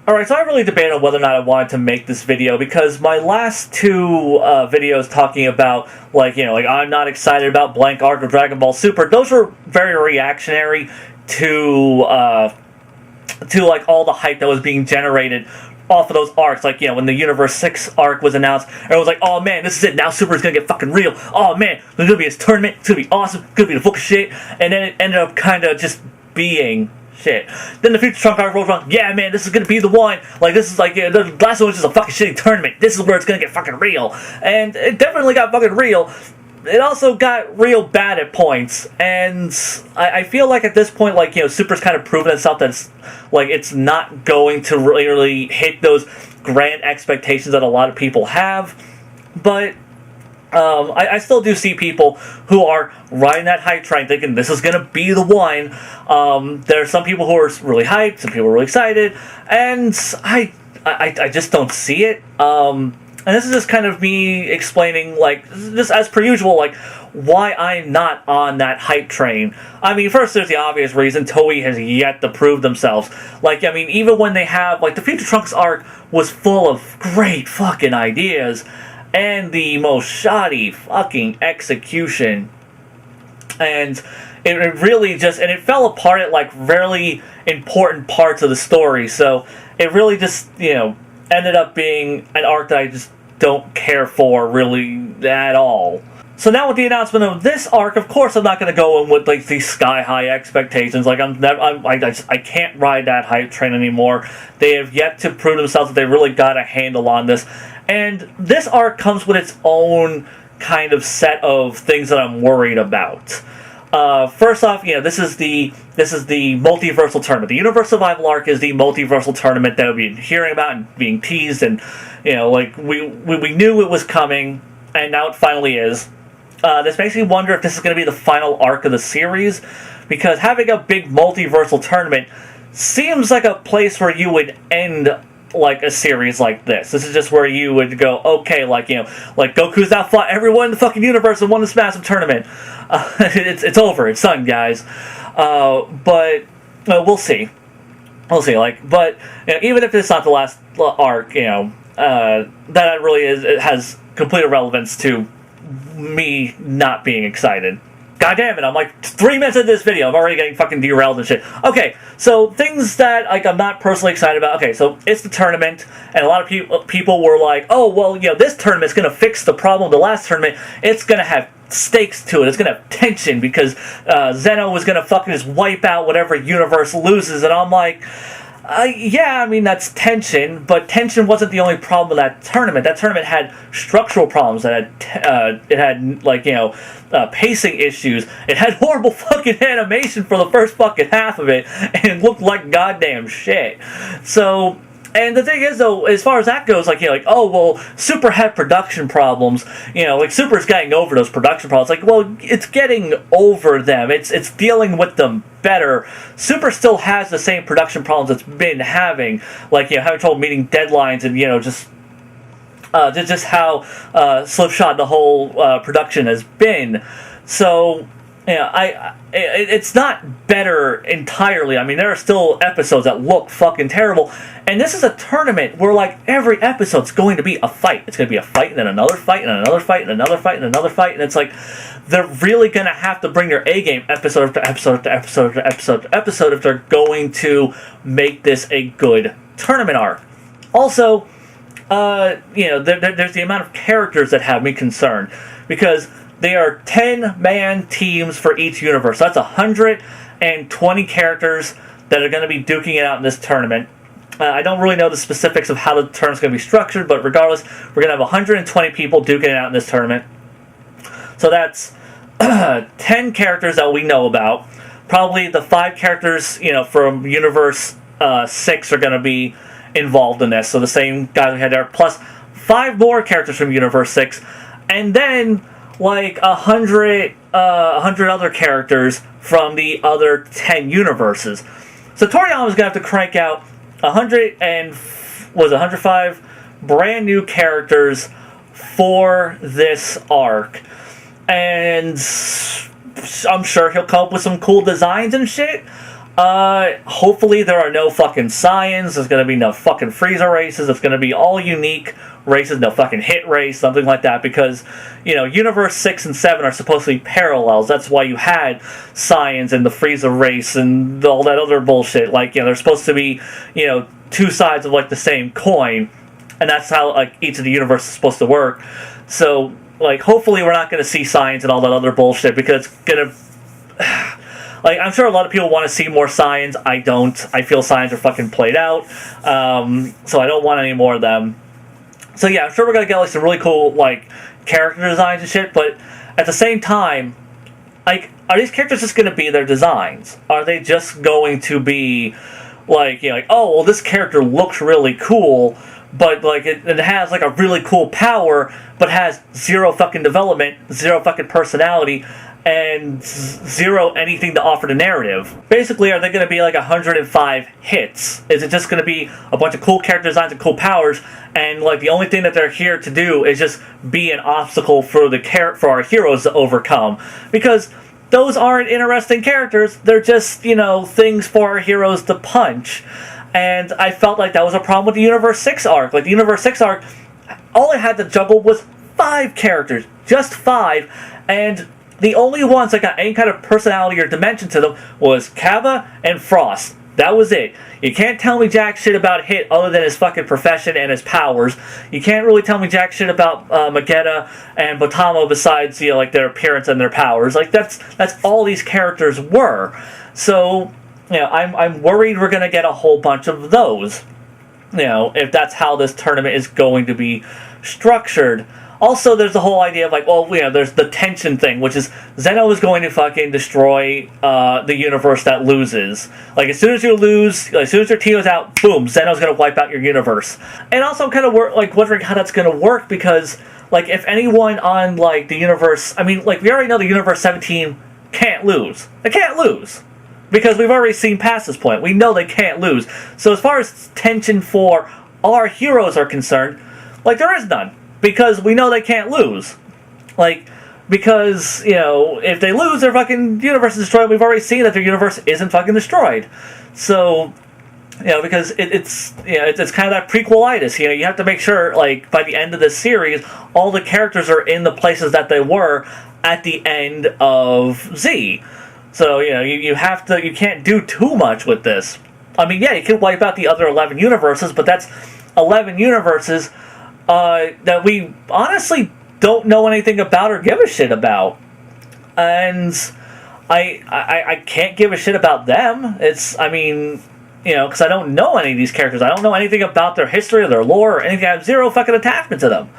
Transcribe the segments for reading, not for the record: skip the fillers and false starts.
Alright, so I really debated on whether or not I wanted to make this video, because my last two videos talking about, like, I'm not excited about blank arc of Dragon Ball Super, those were very reactionary to like, all the hype that was being generated off of those arcs. Like, when the Universe 6 arc was announced, everyone was like, oh man, this is it, now Super is gonna get fucking real, oh man, there's gonna be this tournament, it's gonna be awesome, it's gonna be the book of shit, and then it ended up kind of just being shit. Then the Future Trunk arc rolls around, yeah man, this is gonna be the one, like, this is like, the last one was just a fucking shitty tournament, this is where it's gonna get fucking real, and it definitely got fucking real. It also got real bad at points, and I feel like at this point, like, Super's kind of proven itself that it's not going to really hit those grand expectations that a lot of people have, but I still do see people who are riding that hype train thinking this is going to be the one. There are some people who are really hyped, some people are really excited, and I just don't see it. And this is just kind of me explaining, like, just as per usual, like, why I'm not on that hype train. I mean, first, there's the obvious reason. Toei has yet to prove themselves. Like, I mean, even when they have, like, the Future Trunks arc was full of great fucking ideas, and the most shoddy fucking execution. And it really just, and it fell apart at, like, really important parts of the story, so it really just, ended up being an arc that I just don't care for really at all. So now with the announcement of this arc, of course I'm not going to go in with, like, these sky-high expectations. Like, I can't ride that hype train anymore. They have yet to prove themselves that they really got a handle on this. And this arc comes with its own kind of set of things that I'm worried about. First off, this is the multiversal tournament. The Universe Survival arc is the multiversal tournament that we've been hearing about and being teased, and like we knew it was coming, and now it finally is. This makes me wonder if this is going to be the final arc of the series, because having a big multiversal tournament seems like a place where you would end, like, a series like this. This is just where you would go, okay, like, like Goku's now fought everyone in the fucking universe and won this massive tournament. It's over. It's done, guys. But we'll see. We'll see. Like, but even if it's not the last arc, that really is. It has complete irrelevance to me not being excited. God damn it, I'm like 3 minutes into this video, I'm already getting fucking derailed and shit. Okay, so things that, like, I'm not personally excited about. Okay, so it's the tournament, and a lot of people were like, oh, well, this tournament's gonna fix the problem of the last tournament. It's gonna have stakes to it, it's gonna have tension, because Zeno was gonna fucking just wipe out whatever universe loses, and I'm like, yeah, I mean, that's tension, but tension wasn't the only problem with that tournament. That tournament had structural problems. It had like, pacing issues. It had horrible fucking animation for the first fucking half of it, and it looked like goddamn shit. So, and the thing is, though, as far as that goes, like, oh, well, Super had production problems, like, Super's getting over those production problems. Like, well, it's getting over them. It's dealing with them better. Super still has the same production problems it's been having, like, having trouble meeting deadlines, and, just how slipshod the whole production has been. So, it's not better entirely. I mean, there are still episodes that look fucking terrible, and this is a tournament where, like, every episode's going to be a fight. It's going to be a fight, and then another fight, and another fight, and another fight, and another fight, and it's like, they're really going to have to bring their A-game episode after episode after episode after episode after episode if they're going to make this a good tournament arc. Also, there's the amount of characters that have me concerned, because they are 10-man teams for each universe. That's 120 characters that are going to be duking it out in this tournament. I don't really know the specifics of how the tournament's going to be structured, but regardless, we're going to have 120 people duking it out in this tournament. So that's 10 characters that we know about. Probably the 5 characters, from Universe 6 are going to be involved in this. So the same guys we had there, plus 5 more characters from Universe 6. And then, like, 100 other characters from the other 10 universes. So Toriyama's going to have to crank out 105 brand new characters for this arc. And I'm sure he'll come up with some cool designs and shit. Hopefully there are no fucking Saiyans. There's gonna be no fucking Frieza races. It's gonna be all unique races, no fucking hit race, something like that. Because, Universe 6 and 7 are supposed to be parallels. That's why you had Saiyans and the Frieza race and all that other bullshit. Like, they're supposed to be, two sides of, like, the same coin. And that's how, like, each of the universes is supposed to work. So, like, hopefully we're not gonna see Saiyans and all that other bullshit, because it's gonna... Like, I'm sure a lot of people want to see more Saiyans. I don't. I feel Saiyans are fucking played out. So I don't want any more of them. So yeah, I'm sure we're going to get, like, some really cool, like, character designs and shit. But at the same time, like, are these characters just going to be their designs? Are they just going to be, like, oh, well, this character looks really cool, but, like, it has, like, a really cool power, but has zero fucking development, zero fucking personality, and zero anything to offer the narrative. Basically, are they going to be like 105 hits? Is it just going to be a bunch of cool character designs and cool powers, and like the only thing that they're here to do is just be an obstacle for for our heroes to overcome? Because those aren't interesting characters. They're just, things for our heroes to punch. And I felt like that was a problem with the Universe 6 arc. Like, the Universe 6 arc, all I had to juggle was 5 characters. Just 5. And the only ones that got any kind of personality or dimension to them was Kava and Frost. That was it. You can't tell me jack shit about Hit other than his fucking profession and his powers. You can't really tell me jack shit about Magetta and Botamo besides, like, their appearance and their powers. Like, that's all these characters were. So, I'm worried we're gonna get a whole bunch of those. If that's how this tournament is going to be structured. Also, there's the whole idea of, like, well, there's the tension thing, which is Zeno is going to fucking destroy the universe that loses. Like, as soon as you lose, as soon as your team is out, boom, Zeno's going to wipe out your universe. And also, I'm kind of wondering how that's going to work, because, like, if anyone on, like, the universe... I mean, like, we already know the Universe 17 can't lose. They can't lose. Because we've already seen past this point. We know they can't lose. So as far as tension for our heroes are concerned, like, there is none. Because we know they can't lose. Like, because, if they lose, their fucking universe is destroyed. We've already seen that their universe isn't fucking destroyed. So, because it's kind of that prequelitis. You have to make sure, like, by the end of this series, all the characters are in the places that they were at the end of Z. So, you can't do too much with this. I mean, yeah, you can wipe out the other 11 universes, but that's 11 universes that we honestly don't know anything about or give a shit about. And I can't give a shit about them. Because I don't know any of these characters. I don't know anything about their history or their lore or anything. I have zero fucking attachment to them.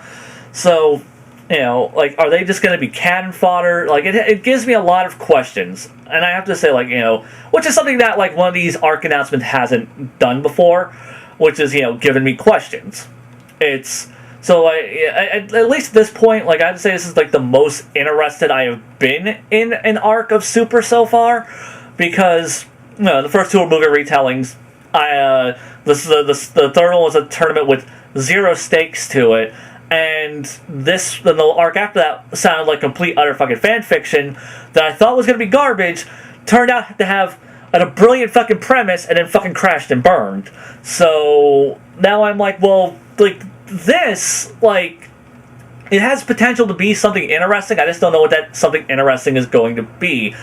So, like, are they just going to be cannon fodder? Like, it gives me a lot of questions. And I have to say, like, which is something that, like, one of these arc announcements hasn't done before, which is, given me questions. So, at least at this point, like, I'd say this is, like, the most interested I have been in an arc of Super so far, because, the first two are movie retellings. The third one was a tournament with zero stakes to it, and the arc after that sounded like complete, utter fucking fan fiction that I thought was going to be garbage, turned out to have a brilliant fucking premise, and then fucking crashed and burned. So, now I'm like, well, like, this, like, it has potential to be something interesting. I just don't know what that something interesting is going to be.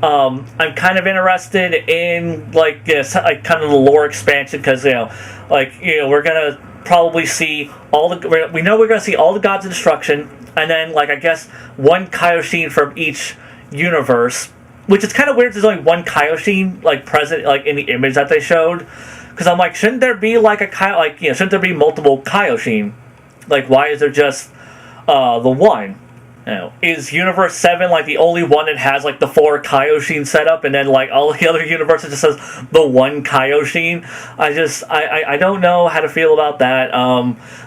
I'm kind of interested in, like, kind of the lore expansion, because, we're gonna probably see we know we're gonna see all the gods of destruction, and then, like, I guess one Kaioshin from each universe, which is kind of weird. There's only one Kaioshin, like, present, like, in the image that they showed. Because I'm like, shouldn't there be, like, shouldn't there be multiple Kaioshin? Like, why is there just the one? Is Universe 7, like, the only one that has, like, the 4 Kaioshin set up, and then, like, all the other universes just says the one Kaioshin? I don't know how to feel about that.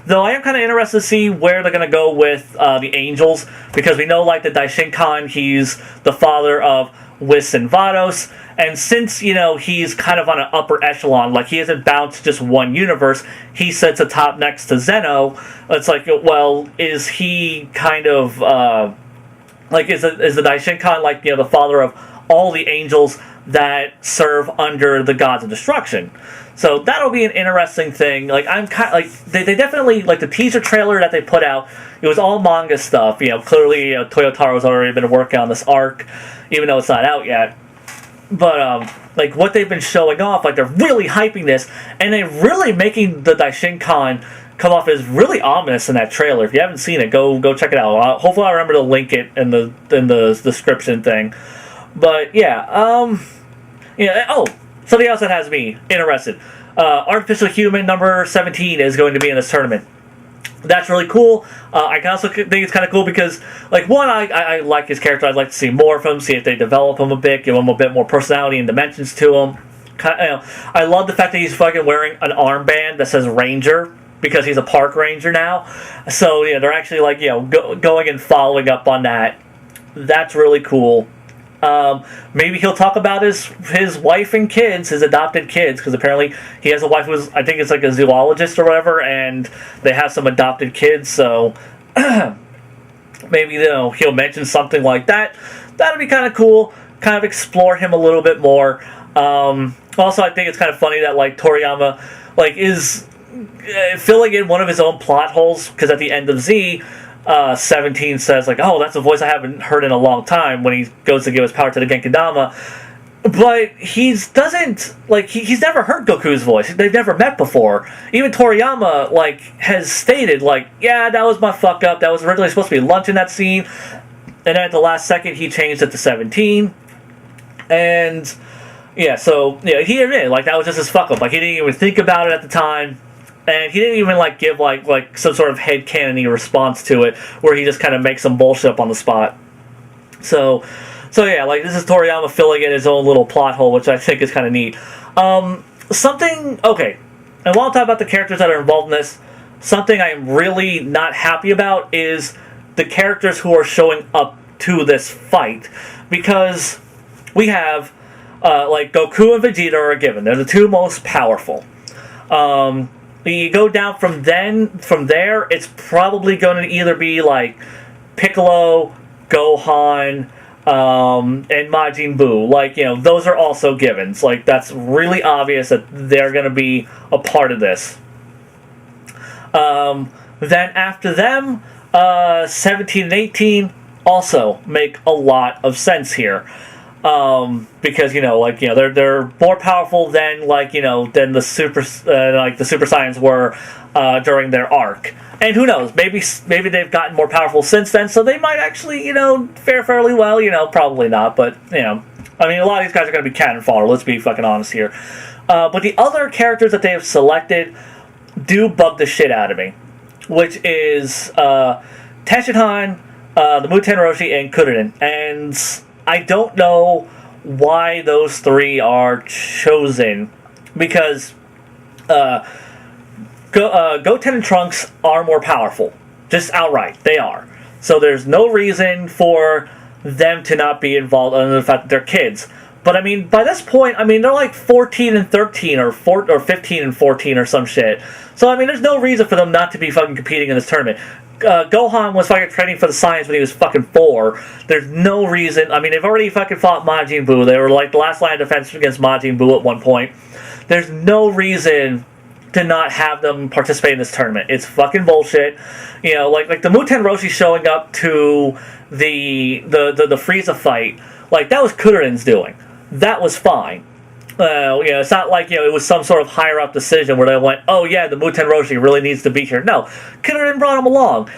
Though I am kind of interested to see where they're going to go with the angels, because we know, like, the Daishinkan, he's the father of Whis and Vados, and since, he's kind of on an upper echelon, like, he isn't bound to just one universe, he sits atop next to Zeno. It's like, well, is he kind of, is the Daishinkan, like, the father of all the angels that serve under the Gods of Destruction. So that'll be an interesting thing. Like, I'm kind of, like, they definitely, like, the teaser trailer that they put out, it was all manga stuff. You know, clearly Toyotaro's already been working on this arc, even though it's not out yet. But like, what they've been showing off, like, they're really hyping this, and they're really making the Daishinkan come off as really ominous in that trailer. If you haven't seen it, go check it out. Hopefully I'll remember to link it in the description thing. But yeah, yeah. Oh, something else that has me interested. Artificial Human number 17 is going to be in this tournament. That's really cool. I can also think it's kind of cool because, like, one, I like his character. I'd like to see more of him, see if they develop him a bit, give him a bit more personality and dimensions to him. I love the fact that he's fucking wearing an armband that says Ranger, because he's a park ranger now. So, yeah, they're actually, like, you know, going and following up on that. That's really cool. Maybe he'll talk about his wife and kids, his adopted kids, because apparently he has a wife who's, I think it's like a zoologist or whatever, and they have some adopted kids, so maybe, you know, he'll mention something like that. That'd be kind of cool. Kind of explore him a little bit more. Also, I think it's kind of funny that, like, Toriyama, like, is filling in one of his own plot holes, because at the end of Z, 17 says, like, oh, that's a voice I haven't heard in a long time, when he goes to give his power to the Genkidama. But he's never heard Goku's voice. They've never met before. Even Toriyama, like, has stated, like, yeah, that was my fuck up. That was originally supposed to be lunch in that scene. And then at the last second, he changed it to 17. And, yeah, so, yeah, he admitted, like, that was just his fuck up. Like, he didn't even think about it at the time. And he didn't even, like, give, like some sort of headcanon-y response to it, where he just kind of makes some bullshit up on the spot. So yeah, like, this is Toriyama filling in his own little plot hole, which I think is kind of neat. Okay, and while I'm talking about the characters that are involved in this, something I'm really not happy about is the characters who are showing up to this fight. Because we have, like, Goku and Vegeta are a given. They're the two most powerful. You go down from there, it's probably going to either be, like, Piccolo, Gohan, and Majin Buu. Like, you know, those are also givens. Like, that's really obvious that they're going to be a part of this. Then after them, 17 and 18 also make a lot of sense here. Because, you know, like, you know, they're more powerful than, like, you know, than the Super Saiyans were during their arc. And who knows, maybe they've gotten more powerful since then, so they might actually, you know, fare fairly well. You know, probably not, but, you know, I mean, a lot of these guys are going to be cannon fodder. Let's be fucking honest here. But the other characters that they have selected do bug the shit out of me, which is Tenshinhan, the Muten Roshi, and Kuririn. And I don't know why those three are chosen, because Goten and Trunks are more powerful. Just outright, they are. So there's no reason for them to not be involved, other than the fact that they're kids. But I mean, by this point, I mean, they're like 14 and 13, or 15 and 14 or some shit. So I mean, there's no reason for them not to be fucking competing in this tournament. Gohan was fucking training for the Saiyans when he was fucking 4. There's no reason. I mean, they've already fucking fought Majin Buu. They were like the last line of defense against Majin Buu at one point. There's no reason to not have them participate in this tournament. It's fucking bullshit. You know, like the Muten Roshi showing up to the Frieza fight, like, that was Kuririn's doing. That was fine. You know, it's not like, you know, it was some sort of higher up decision where they went, oh yeah, the Muten Roshi really needs to be here. No, Kuririn brought him along.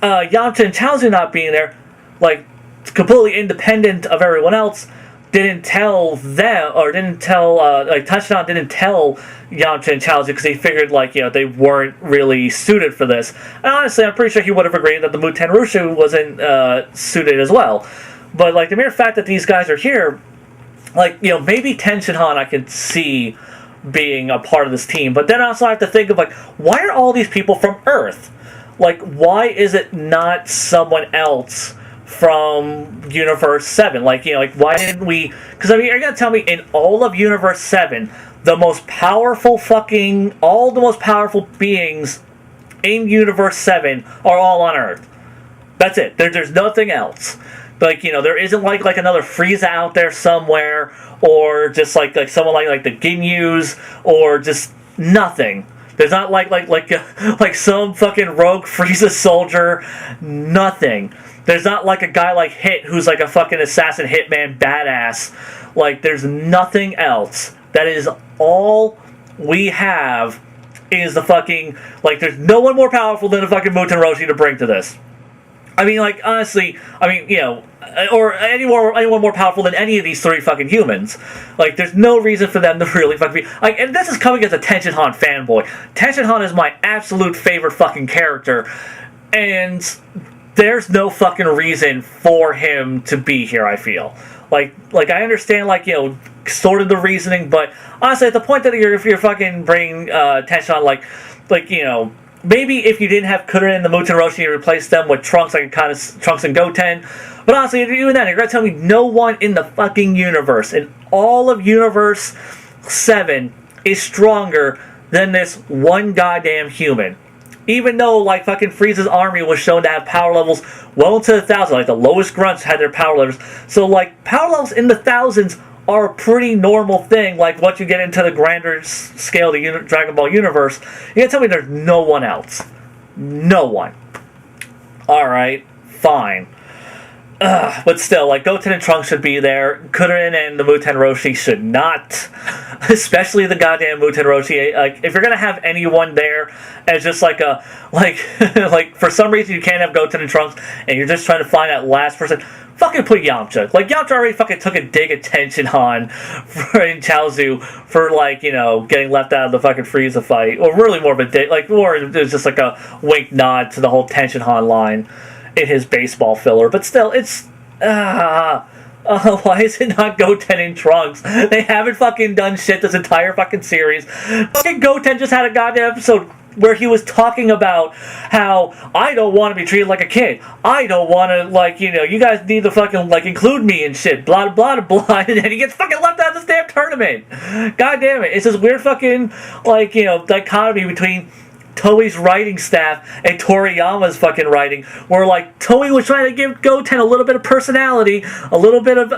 Yamcha and Chaozu not being there, like, completely independent of everyone else, didn't tell them, or didn't tell, like, Tenshinhan didn't tell Yamcha and Chaozu because he figured, like, you know, they weren't really suited for this. And honestly, I'm pretty sure he would have agreed that the Muten Roshi wasn't suited as well. But, like, the mere fact that these guys are here, like, you know, maybe Tenshinhan I could see being a part of this team, but then also I have to think of, like, why are all these people from Earth? Like, why is it not someone else from Universe 7? Like, you know, like, why didn't we... Because, I mean, you're going to tell me in all of Universe 7, the most powerful beings in Universe 7 are all on Earth. That's it. There's nothing else. Like, there isn't like another Frieza out there somewhere, or just like someone like the Ginyus, or just nothing. There's not like some fucking rogue Frieza soldier. Nothing. There's not like a guy like Hit, who's like a fucking assassin hitman badass. Like, there's nothing else. That is all we have is the fucking, like, there's no one more powerful than the fucking Muten Roshi to bring to this. I mean, like, honestly, or anyone more powerful than any of these three fucking humans. Like, there's no reason for them to really fucking be, like, and this is coming as a Tenshinhan fanboy. Tenshinhan is my absolute favorite fucking character, and there's no fucking reason for him to be here, I feel. Like I understand, sort of the reasoning, but honestly, at the point that if you're fucking bringing Tenshinhan, maybe if you didn't have Kuririn and the Muten Roshi, you replace them with Trunks, Trunks and Goten. But honestly, even then, you're gonna tell me no one in the fucking universe, in all of Universe 7, is stronger than this one goddamn human. Even though, fucking Frieza's army was shown to have power levels well into the thousands, like the lowest grunts had their power levels. So, power levels in the thousands are a pretty normal thing. Like, once you get into the grander scale of the Dragon Ball universe, you're gonna tell me there's no one else. No one. Alright, fine. But still, Goten and Trunks should be there. Kuririn and the Muten Roshi should not. Especially the goddamn Muten Roshi. If you're gonna have anyone there as just for some reason you can't have Goten and Trunks, and you're just trying to find that last person, fucking put Yamcha. Yamcha already fucking took a dig at Tenshinhan in Chaozu for, getting left out of the fucking Frieza fight. Or really more of a dig, it was just a wink nod to the whole Tenshinhan line in his baseball filler. But still, it's why is it not Goten and Trunks? They haven't fucking done shit this entire fucking series. Fucking Goten just had a goddamn episode where he was talking about how I don't want to be treated like a kid. I don't want to, you guys need to fucking, include me and shit. Blah, blah, blah, blah. And then he gets fucking left out of this damn tournament. God damn it. It's this weird fucking, dichotomy between Toei's writing staff and Toriyama's fucking writing, where Toei was trying to give Goten a little bit of personality, a little bit of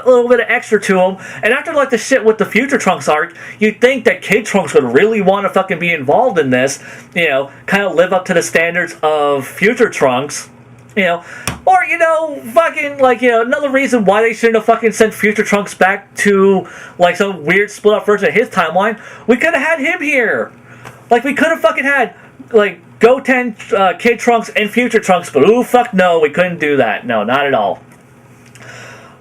extra to him, and after the shit with the Future Trunks arc, you'd think that Kid Trunks would really want to fucking be involved in this, kind of live up to the standards of Future Trunks, or fucking another reason why they shouldn't have fucking sent Future Trunks back to some weird split up version of his timeline. We could have had him here. We could have fucking had Goten, Kid Trunks, and Future Trunks, but ooh, fuck no, we couldn't do that. No, not at all.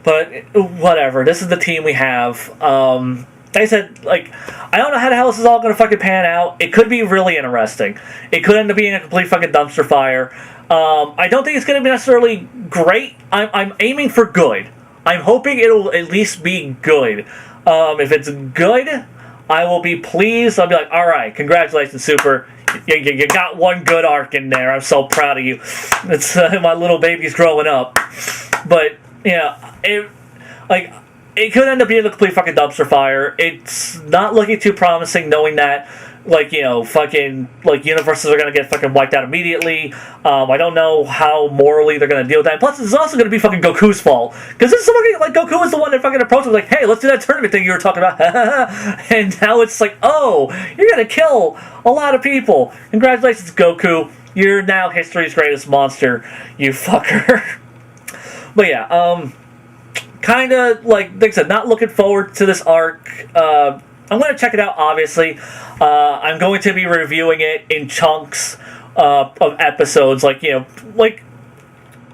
But, whatever, this is the team we have. Like I said, I don't know how the hell this is all gonna fucking pan out. It could be really interesting. It could end up being a complete fucking dumpster fire. I don't think it's gonna be necessarily great. I'm aiming for good. I'm hoping it'll at least be good. If it's good, I will be pleased. I'll be like, alright, congratulations, Super. You got one good arc in there. I'm so proud of you. It's my little baby's growing up. But, it could end up being a complete fucking dumpster fire. It's not looking too promising, knowing that, fucking, universes are gonna get fucking wiped out immediately. I don't know how morally they're gonna deal with that. Plus, it's also gonna be fucking Goku's fault. Because this is somebody, Goku was the one that fucking approached him, hey, let's do that tournament thing you were talking about. And now it's oh, you're gonna kill a lot of people. Congratulations, Goku. You're now history's greatest monster, you fucker. But yeah, kinda, like I said, not looking forward to this arc. I'm going to check it out, obviously. I'm going to be reviewing it in chunks of episodes,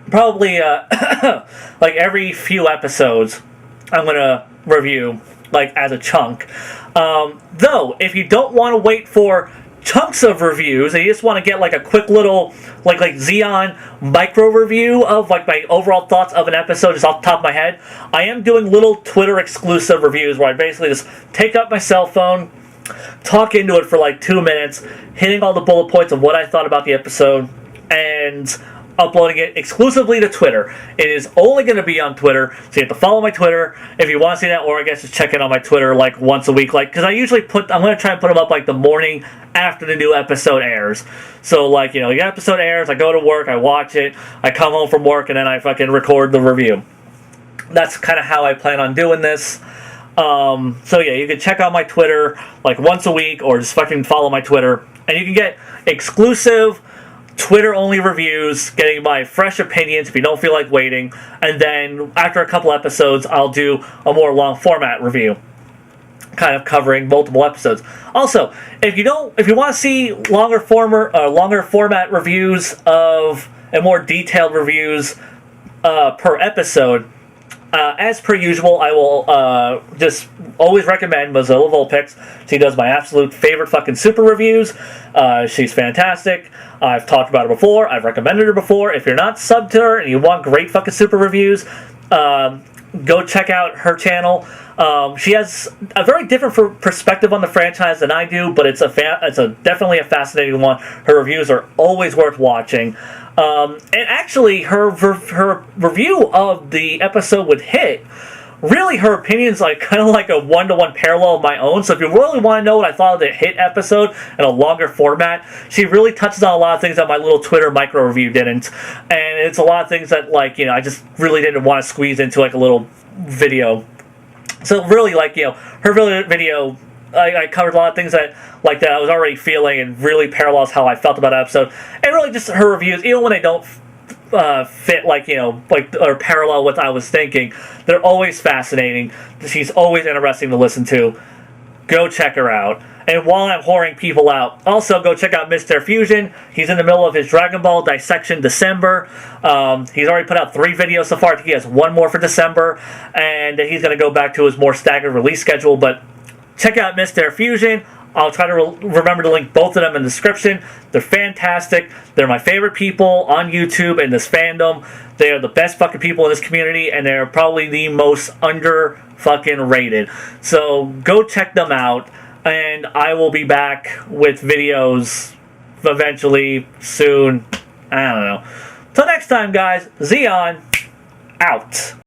probably, every few episodes, I'm going to review, as a chunk. Though, if you don't want to wait for chunks of reviews, and you just want to get, a quick little, Xeon micro review of, my overall thoughts of an episode just off the top of my head, I am doing little Twitter exclusive reviews where I basically just take up my cell phone, talk into it for, 2 minutes, hitting all the bullet points of what I thought about the episode, and uploading it exclusively to Twitter. It is only going to be on Twitter, so you have to follow my Twitter if you want to see that, or I guess just check in on my Twitter once a week, because I usually I'm going to try and put them up the morning after the new episode airs. So the episode airs, I go to work, I watch it, I come home from work, and then I fucking record the review. that's kind of how I plan on doing this. So yeah, you can check out my Twitter like once a week, or just fucking follow my Twitter, and you can get exclusive Twitter-only reviews, getting my fresh opinions if you don't feel like waiting, and then after a couple episodes, I'll do a more long-format review, kind of covering multiple episodes. Also, if you want to see longer format reviews and more detailed reviews per episode, as per usual, I will just always recommend Mozilla Vulpix. She does my absolute favorite fucking super reviews. She's fantastic. I've talked about her before. I've recommended her before. If you're not subbed to her and you want great fucking super reviews, go check out her channel. She has a very different perspective on the franchise than I do, but it's definitely a fascinating one. Her reviews are always worth watching. And actually, her review of the episode with Hit, really her opinion's like kind of like a one-to-one parallel of my own. So if you really want to know what I thought of the Hit episode in a longer format, she really touches on a lot of things that my little Twitter micro review didn't. And it's a lot of things that, like, you know, I just really didn't want to squeeze into like a little video. So really, like, you know, her video, I covered a lot of things that I was already feeling, and really parallels how I felt about that episode. And really just her reviews, even when they don't fit, like, you know, like, or parallel what I was thinking, they're always fascinating. She's always interesting to listen to. Go check her out. And while I'm whoring people out, also go check out Mistare Fusion. He's in the middle of his Dragon Ball Dissection December. He's already put out 3 videos so far. I think he has 1 more for December. And he's going to go back to his more staggered release schedule. But check out Mistare Fusion. I'll try to remember to link both of them in the description. They're fantastic. They're my favorite people on YouTube in this fandom. They are the best fucking people in this community, and they're probably the most under fucking rated. So go check them out, and I will be back with videos eventually, soon. I don't know. Till next time, guys. Xeon, out.